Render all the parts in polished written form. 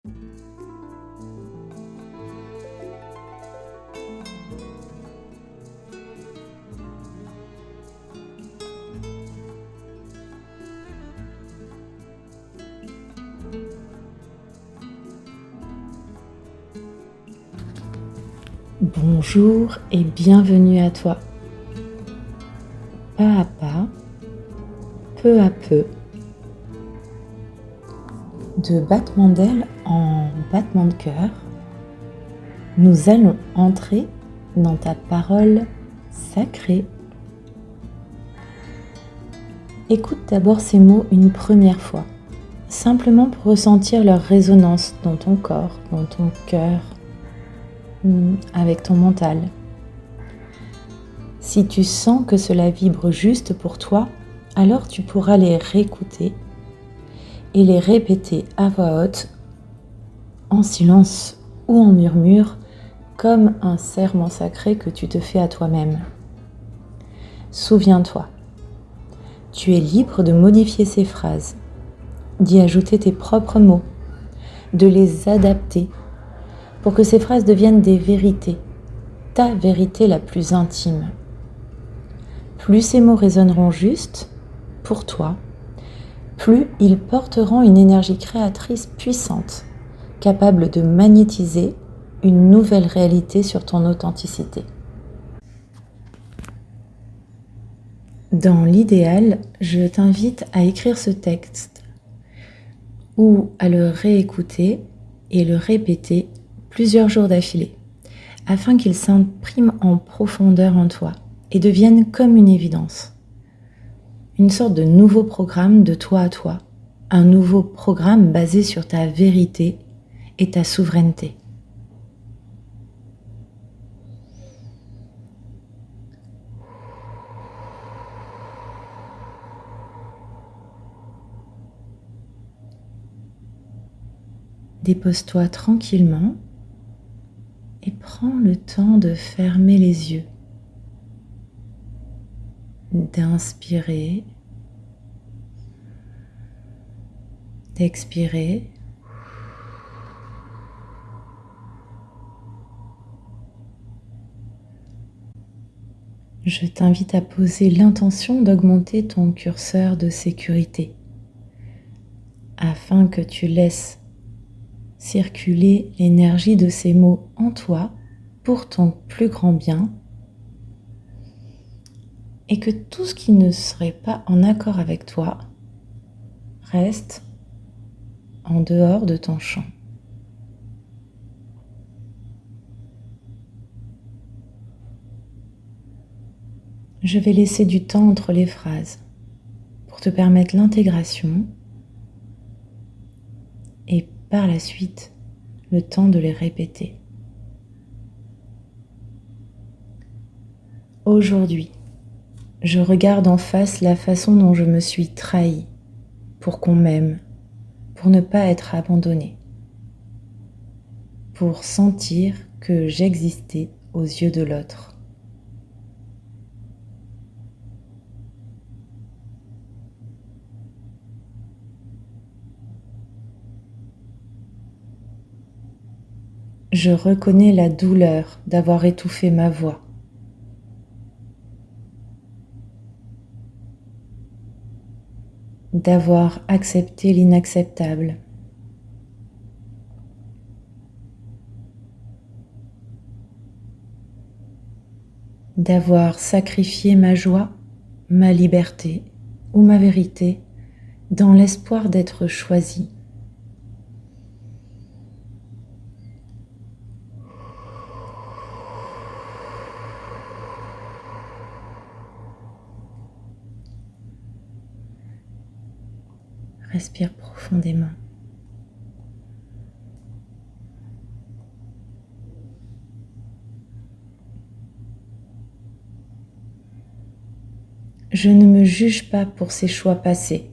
Bonjour et bienvenue à toi. Pas à pas, peu à peu, de battement d'aile en battement de cœur, nous allons entrer dans ta parole sacrée. Écoute d'abord ces mots une première fois, simplement pour ressentir leur résonance dans ton corps, dans ton cœur, avec ton mental. Si tu sens que cela vibre juste pour toi, alors tu pourras les réécouter et les répéter à voix haute, en silence ou en murmure, comme un serment sacré que tu te fais à toi-même. Souviens-toi, tu es libre de modifier ces phrases, d'y ajouter tes propres mots, de les adapter pour que ces phrases deviennent des vérités, ta vérité la plus intime. Plus ces mots résonneront juste pour toi, plus ils porteront une énergie créatrice puissante, capable de magnétiser une nouvelle réalité sur ton authenticité. Dans l'idéal, je t'invite à écrire ce texte ou à le réécouter et le répéter plusieurs jours d'affilée, afin qu'il s'imprime en profondeur en toi et devienne comme une évidence. Une sorte de nouveau programme de toi à toi, un nouveau programme basé sur ta vérité et ta souveraineté. Dépose-toi tranquillement et prends le temps de fermer les yeux, d'inspirer, d'expirer. Je t'invite à poser l'intention d'augmenter ton curseur de sécurité afin que tu laisses circuler l'énergie de ces mots en toi pour ton plus grand bien et que tout ce qui ne serait pas en accord avec toi reste en dehors de ton champ. Je vais laisser du temps entre les phrases pour te permettre l'intégration et par la suite le temps de les répéter. Aujourd'hui, je regarde en face la façon dont je me suis trahie pour qu'on m'aime, pour ne pas être abandonnée, pour sentir que j'existais aux yeux de l'autre. Je reconnais la douleur d'avoir étouffé ma voix. D'avoir accepté l'inacceptable. D'avoir sacrifié ma joie, ma liberté ou ma vérité dans l'espoir d'être choisie. Respire profondément. Je ne me juge pas pour ces choix passés.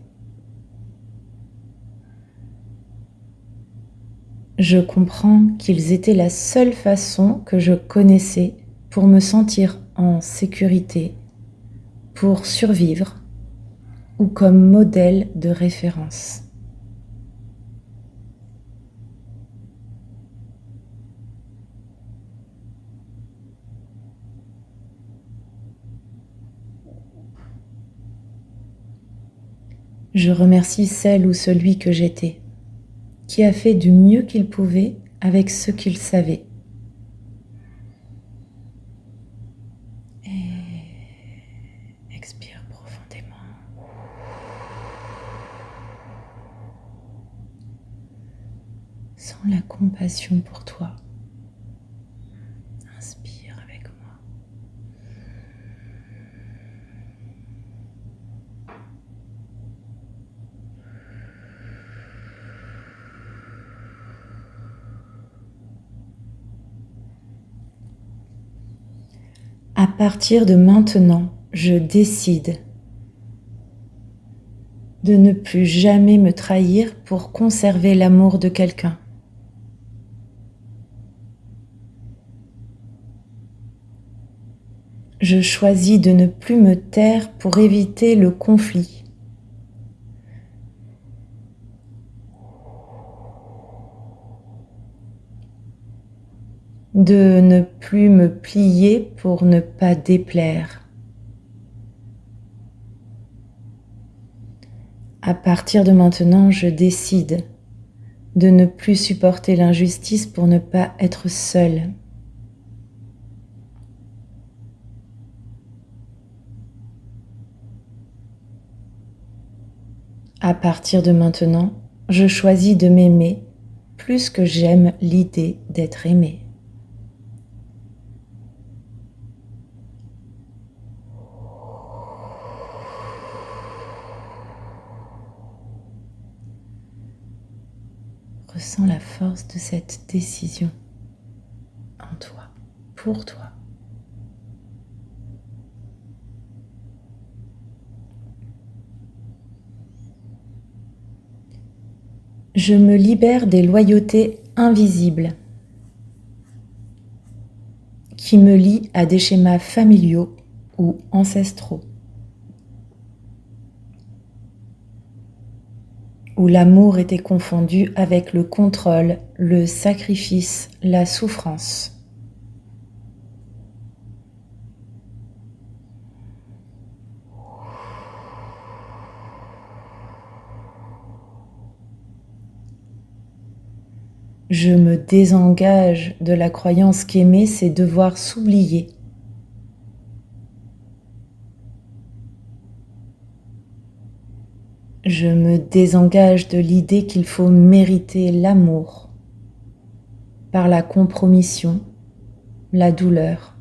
Je comprends qu'ils étaient la seule façon que je connaissais pour me sentir en sécurité, pour survivre ou comme modèle de référence. Je remercie celle ou celui que j'étais, qui a fait du mieux qu'il pouvait avec ce qu'il savait. Et expire profondément. Sens la compassion pour toi. Inspire avec moi. À partir de maintenant, je décide de ne plus jamais me trahir pour conserver l'amour de quelqu'un. Je choisis de ne plus me taire pour éviter le conflit. De ne plus me plier pour ne pas déplaire. À partir de maintenant, je décide de ne plus supporter l'injustice pour ne pas être seule. À partir de maintenant, je choisis de m'aimer plus que j'aime l'idée d'être aimée. Ressens la force de cette décision en toi, pour toi. Je me libère des loyautés invisibles qui me lient à des schémas familiaux ou ancestraux, où l'amour était confondu avec le contrôle, le sacrifice, la souffrance. Je me désengage de la croyance qu'aimer, c'est devoir s'oublier. Je me désengage de l'idée qu'il faut mériter l'amour par la compromission, la douleur.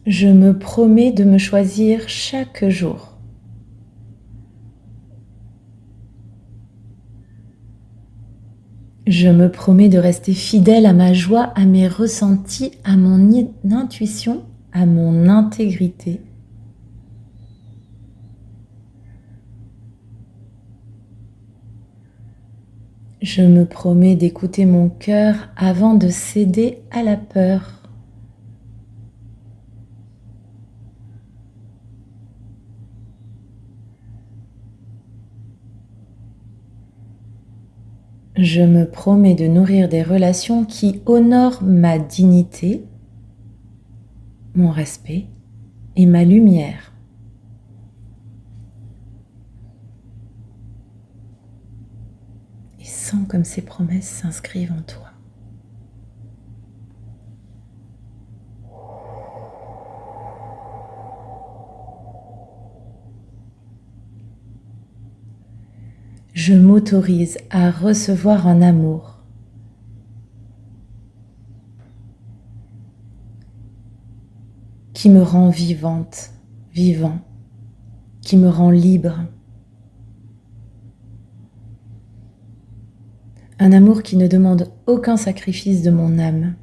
Je me promets de me choisir chaque jour. Je me promets de rester fidèle à ma joie, à mes ressentis, à mon intuition, à mon intégrité. Je me promets d'écouter mon cœur avant de céder à la peur. Je me promets de nourrir des relations qui honorent ma dignité, mon respect et ma lumière. Et sens comme ces promesses s'inscrivent en toi. Je m'autorise à recevoir un amour qui me rend vivante, vivant, qui me rend libre. Un amour qui ne demande aucun sacrifice de mon âme.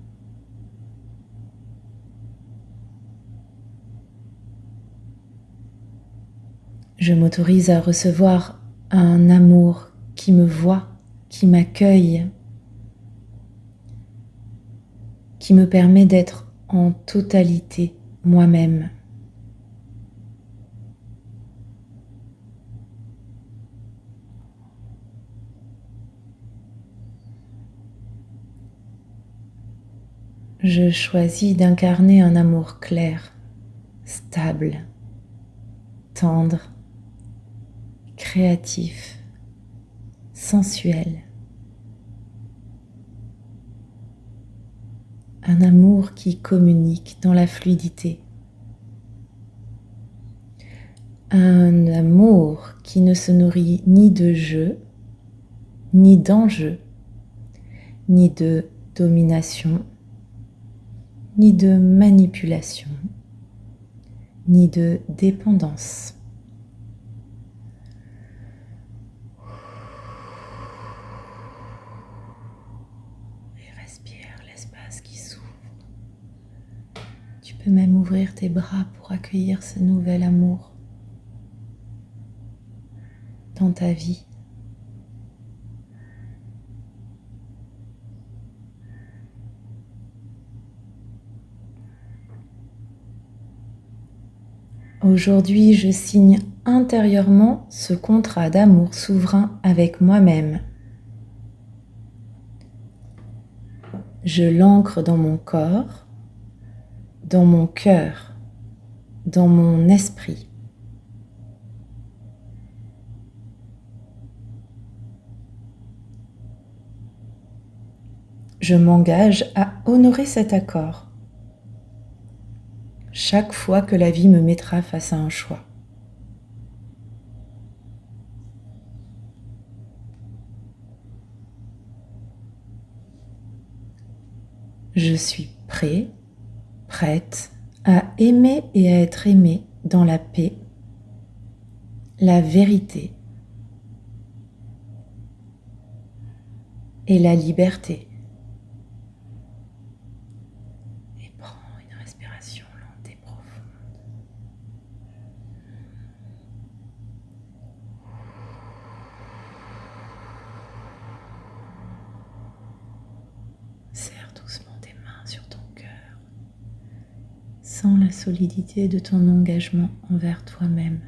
Je m'autorise à recevoir un amour qui me voit, qui m'accueille, qui me permet d'être en totalité moi-même. Je choisis d'incarner un amour clair, stable, tendre, créatif, sensuel. Un amour qui communique dans la fluidité. Un amour qui ne se nourrit ni de jeu, ni d'enjeu, ni de domination, ni de manipulation, ni de dépendance. Et respire l'espace qui s'ouvre. Tu peux même ouvrir tes bras pour accueillir ce nouvel amour dans ta vie. Aujourd'hui, je signe intérieurement ce contrat d'amour souverain avec moi-même. Je l'ancre dans mon corps, dans mon cœur, dans mon esprit. Je m'engage à honorer cet accord chaque fois que la vie me mettra face à un choix. Je suis prêt, prête à aimer et à être aimée dans la paix, la vérité et la liberté. Et prends une respiration lente et profonde. Serre doucement tes mains sur ton cœur. Sens la solidité de ton engagement envers toi-même.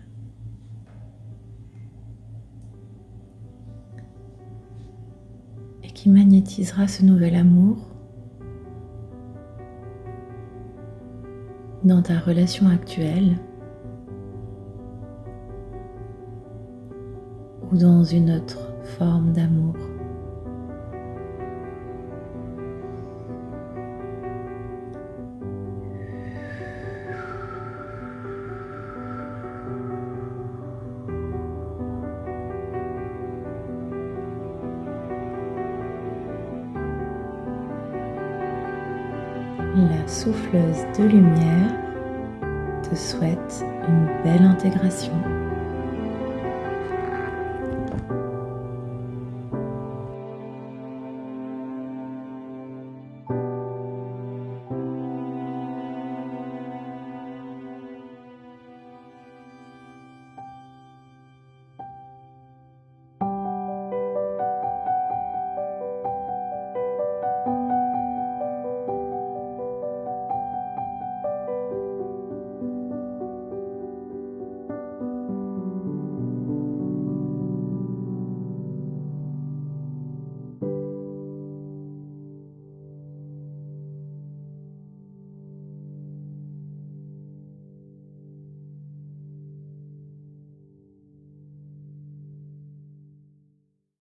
Et qui magnétisera ce nouvel amour dans ta relation actuelle ou dans une autre forme d'amour. La souffleuse de lumière te souhaite une belle intégration.